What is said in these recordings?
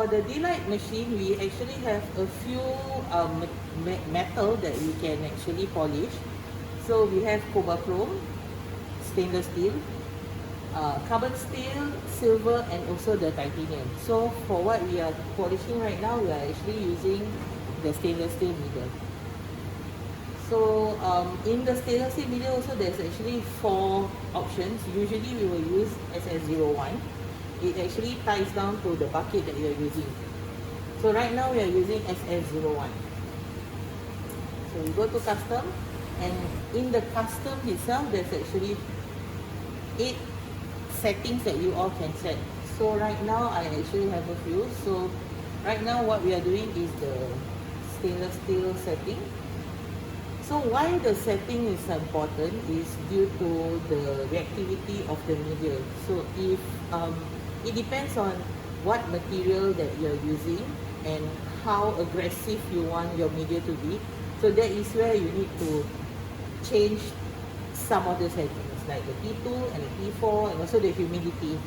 the DLyte machine, we actually have a few metal that we can actually polish. So we have cobalt chrome, stainless steel, carbon steel, silver, and also the titanium. So for what we are polishing right now, we are actually using the stainless steel needle. So in the stainless steel needle also, there's actually 4 options. Usually we will use SS01. It actually ties down to the bucket that you are using. So right now we are using SS01. So we go to custom, and in the custom itself, there's actually 8 settings that you all can set. So right now I actually have a few. So right now what we are doing is the stainless steel setting. So why the setting is important is due to the reactivity of the media. So if it depends on what material that you're using and how aggressive you want your media to be. So that is where you need to change some of the settings, like the T2 and the T4, and also the humidity.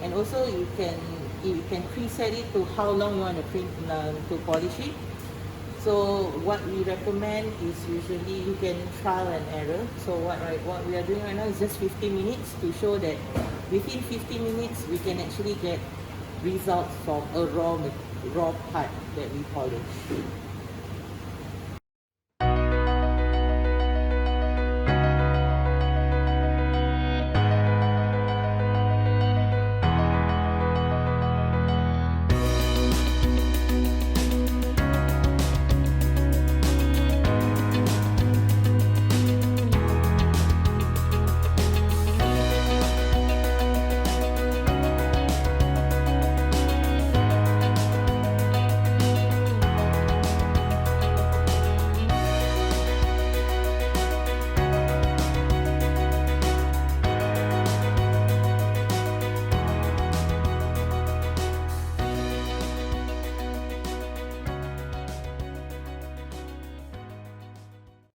And also you can preset it to how long you want to polish it. So what we recommend is usually you can trial and error. So what we are doing right now is just 15 minutes to show that within 15 minutes we can actually get results from a raw part that we polish.